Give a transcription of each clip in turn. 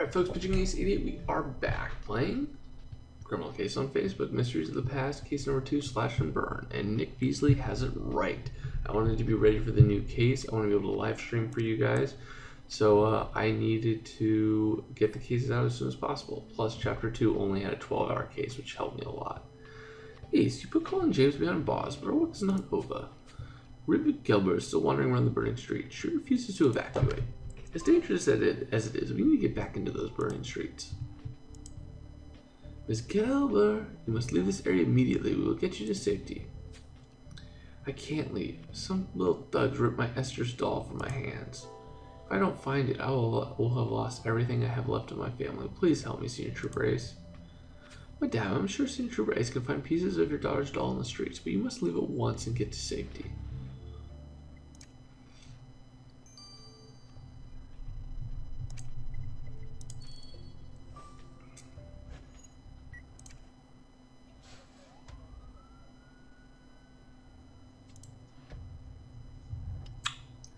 Alright folks, Pitching Ace 88, we are back playing Criminal Case on Facebook, Mysteries of the Past, case number 2, Slash and Burn, and Nick Beasley has it right. I wanted to be ready for the new case. I want to be able to live stream for you guys, so I needed to get the cases out as soon as possible. Plus, Chapter 2 only had a 12-hour case, which helped me a lot. Ace, you put Colin James behind bars, but our work is not over. Rupert Gelber is still wandering around the burning street. She refuses to evacuate. As dangerous as it is, we need to get back into those burning streets. Miss Gelber, you must leave this area immediately. We will get you to safety. I can't leave. Some little thugs ripped my Esther's doll from my hands. If I don't find it, I will have lost everything I have left of my family. Please help me, Senior Trooper Ace. Madame, I'm sure Senior Trooper Ace can find pieces of your daughter's doll in the streets, but you must leave at once and get to safety.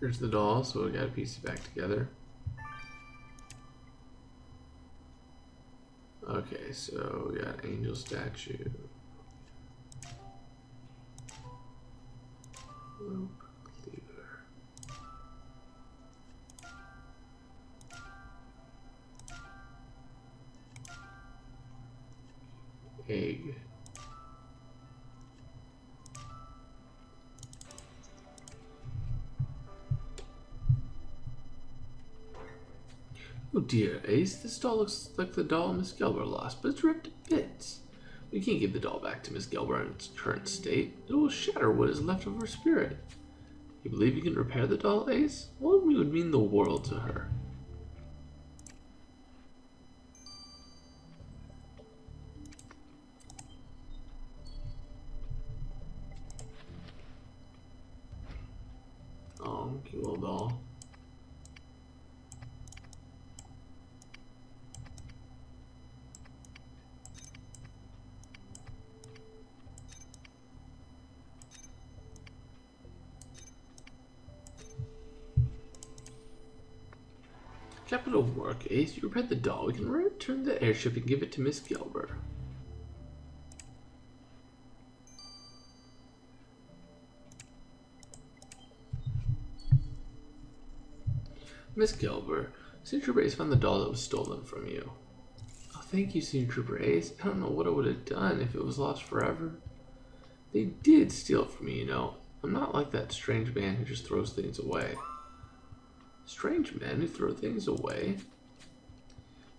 Here's the doll, so we gotta piece it back together. Okay, so we got angel statue. Rope cleaver. Egg. Oh dear, Ace, this doll looks like the doll Miss Gelber lost, but it's ripped to bits. We can't give the doll back to Miss Gelber in its current state. It will shatter what is left of her spirit. You believe you can repair the doll, Ace? Well, it would mean the world to her. Oh, cute little doll. Capital work, Ace. You repaired the doll. We can return the airship and give it to Miss Gelber. Miss Gelber, Senior Trooper Ace found the doll that was stolen from you. Oh, thank you, Senior Trooper Ace. I don't know what I would have done if it was lost forever. They did steal it from me, you know. I'm not like that strange man who just throws things away. Strange men who throw things away.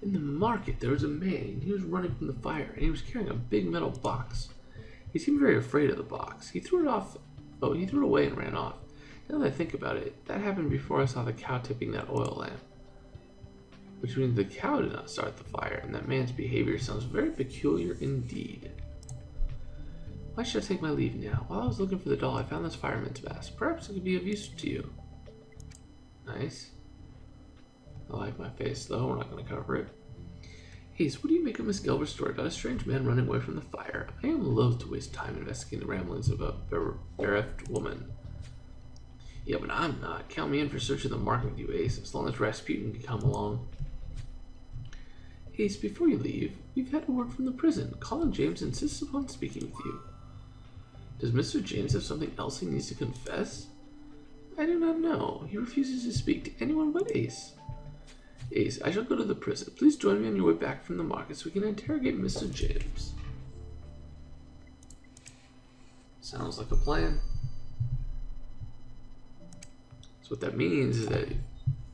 In the market, there was a man. He was running from the fire, and he was carrying a big metal box. He seemed very afraid of the box. He threw it off. Oh, he threw it away and ran off. Now that I think about it, that happened before I saw the cow tipping that oil lamp. Which means the cow did not start the fire, and that man's behavior sounds very peculiar indeed. Why should I take my leave now? While I was looking for the doll, I found this fireman's mask. Perhaps it could be of use to you. Nice. I like my face though, we're not going to cover it. Ace, what do you make of Miss Gelber's story about a strange man running away from the fire? I am loath to waste time investigating the ramblings of a bereft woman. Yeah, but I'm not. Count me in for searching the market with you, Ace, as long as Rasputin can come along. Ace, before you leave, we've had a word from the prison. Colin James insists upon speaking with you. Does Mr. James have something else he needs to confess? I do not know. He refuses to speak to anyone but Ace. Ace, I shall go to the prison. Please join me on your way back from the market so we can interrogate Mr. James. Sounds like a plan. So what that means is that if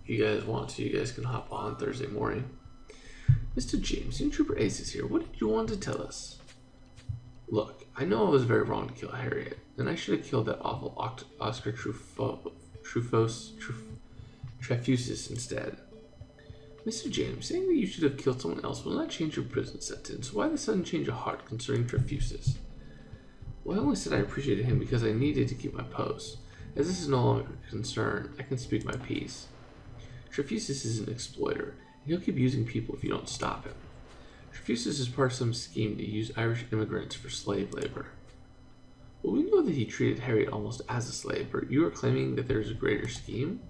you guys want to, you guys can hop on Thursday morning. Mr. James, Senior Trooper Ace is here. What did you want to tell us? Look, I know I was very wrong to kill Harriet, and I should have killed that awful Oscar Trefusis instead. Mr. James, saying that you should have killed someone else will not change your prison sentence. Why the sudden change of heart concerning Trefusis? Well, I only said I appreciated him because I needed to keep my post. As this is no longer a concern, I can speak my piece. Trefusis is an exploiter, and he'll keep using people if you don't stop him. Trefusis is part of some scheme to use Irish immigrants for slave labor. Well, we know that he treated Harriet almost as a slave, but you are claiming that there is a greater scheme?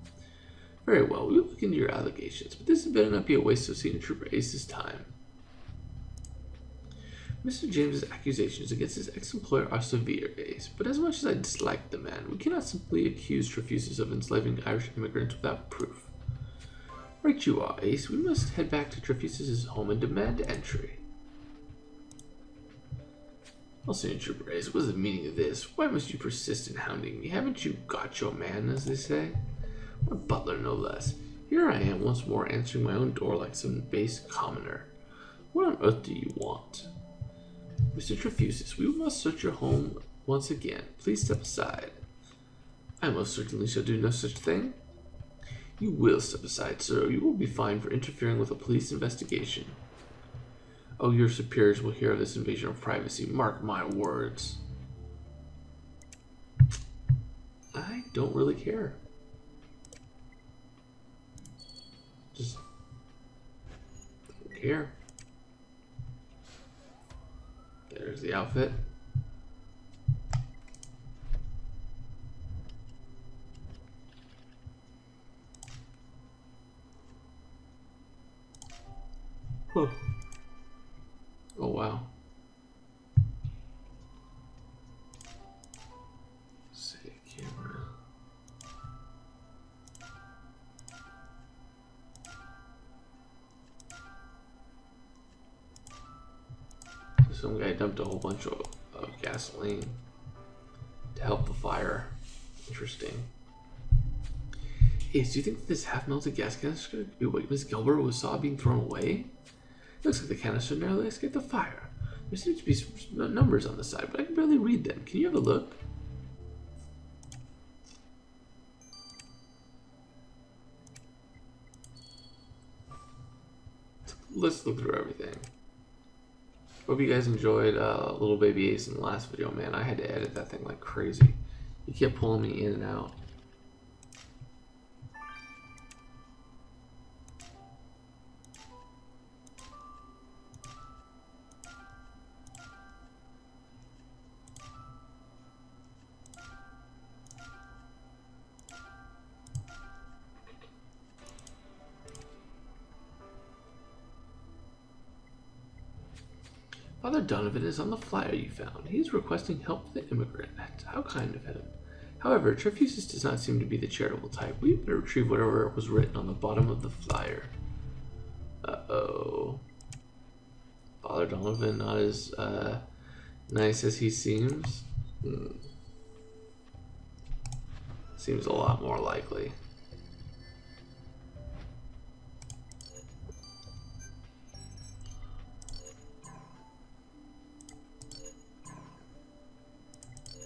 Very well, we will look into your allegations, but this had better not be a waste of Senior Trooper Ace's time. Mr. James's accusations against his ex-employer are severe, Ace, but as much as I dislike the man, we cannot simply accuse Trefusis of enslaving Irish immigrants without proof. Right you are, Ace. We must head back to Trefusis' home and demand entry. Well, Senior Trooper Ace, what is the meaning of this? Why must you persist in hounding me? Haven't you got your man, as they say? My butler, no less. Here I am once more answering my own door like some base commoner. What on earth do you want? Mr. Trefusis, we must search your home once again. Please step aside. I most certainly shall do no such thing. You will step aside, sir, or you will be fined for interfering with a police investigation. Oh, your superiors will hear of this invasion of privacy. Mark my words. I don't really care. Just don't care. There's the outfit. Huh. Oh wow. Save camera. Some guy dumped a whole bunch of gasoline to help the fire. Interesting. Hey, do you think this half-melted gas canister could be what Miss Gilbert saw being thrown away? It looks like the canister narrowly escaped the fire. There seems to be some numbers on the side, but I can barely read them. Can you have a look? Let's look through everything. Hope you guys enjoyed Little Baby Ace in the last video, man. I had to edit that thing like crazy. He kept pulling me in and out. Father Donovan is on the flyer you found. He is requesting help for the immigrant. How kind of him. However, Trefusis does not seem to be the charitable type. We better retrieve whatever was written on the bottom of the flyer. Uh-oh. Father Donovan not as nice as he seems. Seems a lot more likely.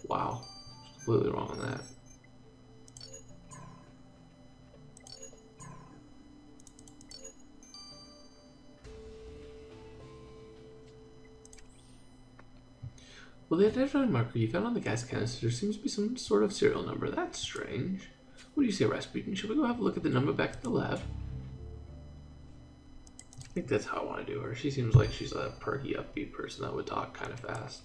Wow, completely wrong on that. Well, the identifying marker you found on the gas canister seems to be some sort of serial number. That's strange. What do you say, Rasputin? Should we go have a look at the number back at the lab? I think that's how I want to do her. She seems like she's a perky, upbeat person that would talk kind of fast.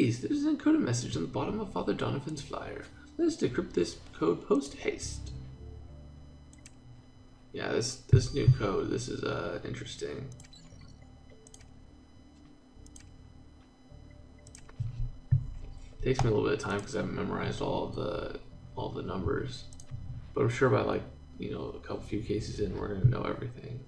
Please, there's an encoded message on the bottom of Father Donovan's flyer. Let us decrypt this code post haste. Yeah, this new code, this is interesting. Takes me a little bit of time because I haven't memorized all the numbers, but I'm sure by like, you know, a few cases in, we're gonna know everything.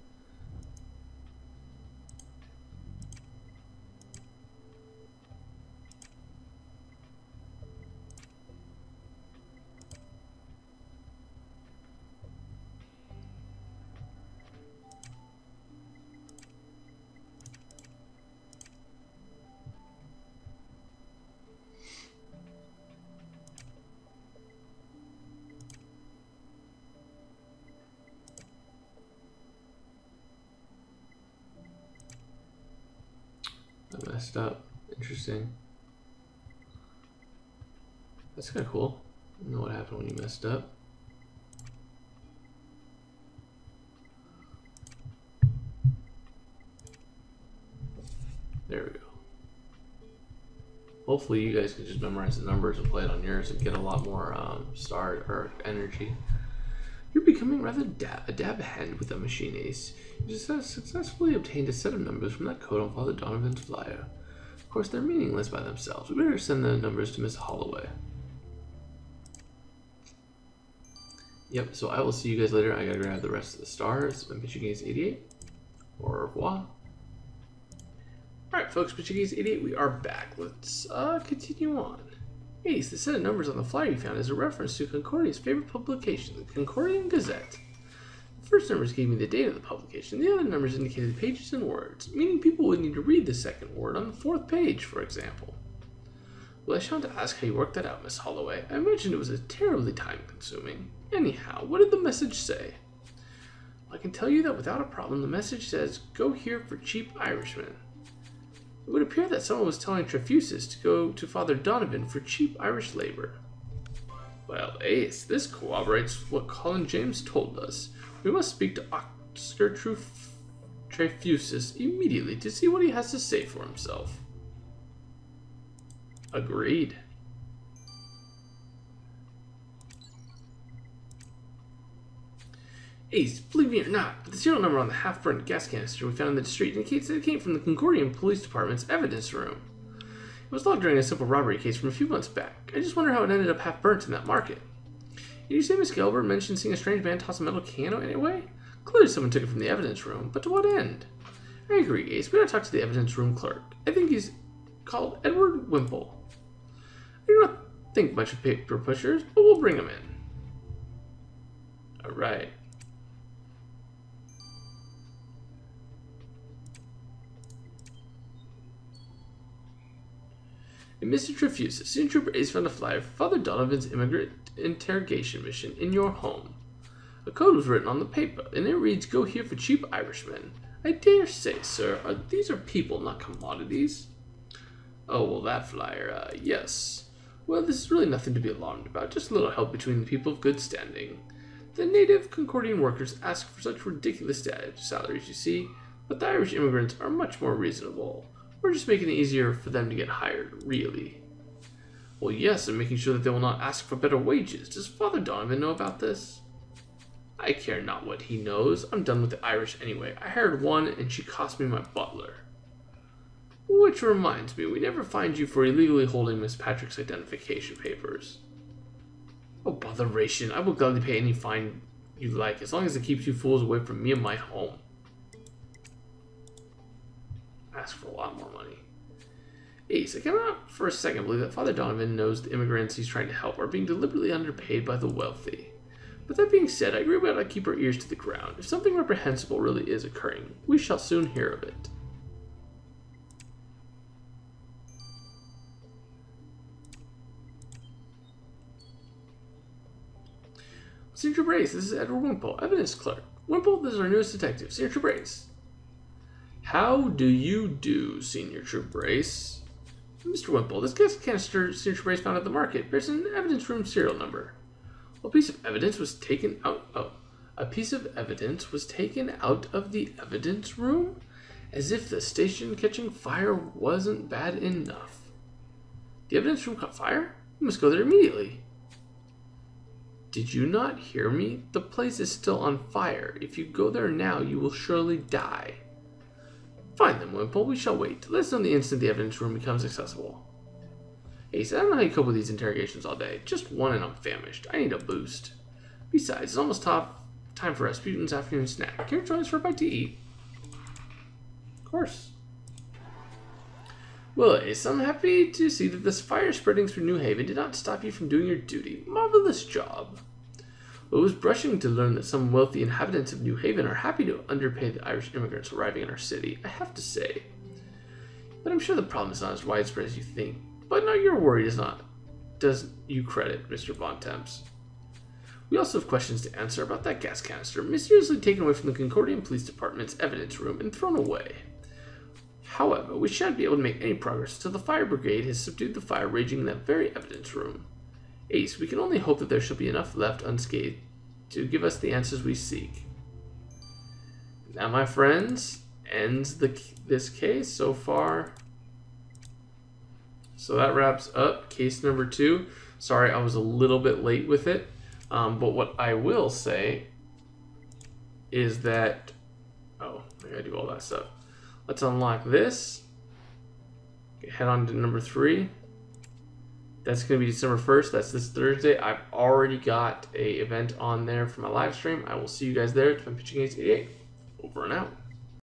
I messed up. Interesting. That's kind of cool. I don't know what happened when you messed up. hopefully you guys can just memorize the numbers and play it on yours and get a lot more star or energy. You're becoming rather a dab hand with that machine, Ace. You just have successfully obtained a set of numbers from that code on Father Donovan's flyer. Of course, they're meaningless by themselves. We better send the numbers to Miss Holloway. Yep, so I will see you guys later. I gotta grab the rest of the stars. Michigan's 88. Au revoir. Alright, folks, Michigan's 88, we are back. Let's continue on. Ace, the set of numbers on the flyer you found is a reference to Concordia's favorite publication, the Concordian Gazette. The first numbers gave me the date of the publication. The other numbers indicated the pages and words, meaning people would need to read the second word on the fourth page, for example. Well, I shan't ask how you worked that out, Miss Holloway. I imagined it was terribly time-consuming. Anyhow, what did the message say? I can tell you that without a problem, the message says, "Go here for cheap Irishmen." It would appear that someone was telling Trefusis to go to Father Donovan for cheap Irish labor. Well, Ace, this corroborates what Colin James told us. We must speak to Oscar Trefusis immediately to see what he has to say for himself. Agreed. Ace, believe me or not, but the serial number on the half-burnt gas canister we found in the street indicates that it came from the Concordian Police Department's evidence room. It was logged during a simple robbery case from a few months back. I just wonder how it ended up half-burnt in that market. Did you say Miss Gelber mentioned seeing a strange man toss a metal can anyway? Clearly someone took it from the evidence room, but to what end? I agree, Ace. We gotta talk to the evidence room clerk. I think he's called Edward Wimple. I do not think much of paper pushers, but we'll bring him in. Alright. And Mr. Trefusis, Senior Trooper Ace found a flyer for Father Donovan's immigrant interrogation mission in your home. A code was written on the paper, and it reads, "Go here for cheap Irishmen." I dare say, sir, these are people, not commodities. Oh, well, that flyer, yes. Well, this is really nothing to be alarmed about, just a little help between the people of good standing. The native Concordian workers ask for such ridiculous salaries, you see, but the Irish immigrants are much more reasonable. We're just making it easier for them to get hired, really. Well, yes, and making sure that they will not ask for better wages. Does Father Donovan know about this? I care not what he knows. I'm done with the Irish anyway. I hired one, and she cost me my butler. Which reminds me, we never fined you for illegally holding Miss Patrick's identification papers. Oh, botheration. I will gladly pay any fine you like, as long as it keeps you fools away from me and my home. Ask for a lot more money. Ace, I cannot for a second believe that Father Donovan knows the immigrants he's trying to help are being deliberately underpaid by the wealthy. But that being said, I agree we ought to keep our ears to the ground. If something reprehensible really is occurring, we shall soon hear of it. Senior Brace, this is Edward Wimple, evidence clerk. Wimple, this is our newest detective, Senior Trooper Ace. How do you do, Senior Trooper Ace? Mr. Wimple, this gas canister Senior Trooper Ace found at the market bears an evidence room serial number. A piece of evidence was taken out. Oh, a piece of evidence was taken out of the evidence room, as if the station catching fire wasn't bad enough. The evidence room caught fire? We must go there immediately. Did you not hear me? The place is still on fire. If you go there now, you will surely die. Fine then, Wimple. We shall wait. Let us know the instant the evidence room becomes accessible. Ace, I don't know how you cope with these interrogations all day. Just one and I'm famished. I need a boost. Besides, it's almost time for Rasputin's afternoon snack. Can you join us for a bite to eat? Of course. Well, Ace, I'm happy to see that this fire spreading through New Haven did not stop you from doing your duty. Marvelous job. Well, it was brushing to learn that some wealthy inhabitants of New Haven are happy to underpay the Irish immigrants arriving in our city, I have to say. But I'm sure the problem is not as widespread as you think. But no, your worry does you credit, Mr. Von Temps. We also have questions to answer about that gas canister mysteriously taken away from the Concordian Police Department's evidence room and thrown away. However, we shan't be able to make any progress until the fire brigade has subdued the fire raging in that very evidence room. Ace, we can only hope that there shall be enough left unscathed to give us the answers we seek. Now, my friends, ends this case so far. So that wraps up case number 2. Sorry, I was a little bit late with it. But what I will say is that, oh, I gotta do all that stuff. Let's unlock this. Head on to number 3. That's gonna be December 1st. That's this Thursday. I've already got a event on there for my live stream. I will see you guys there. It's been Pitching Ace 88. Over and out.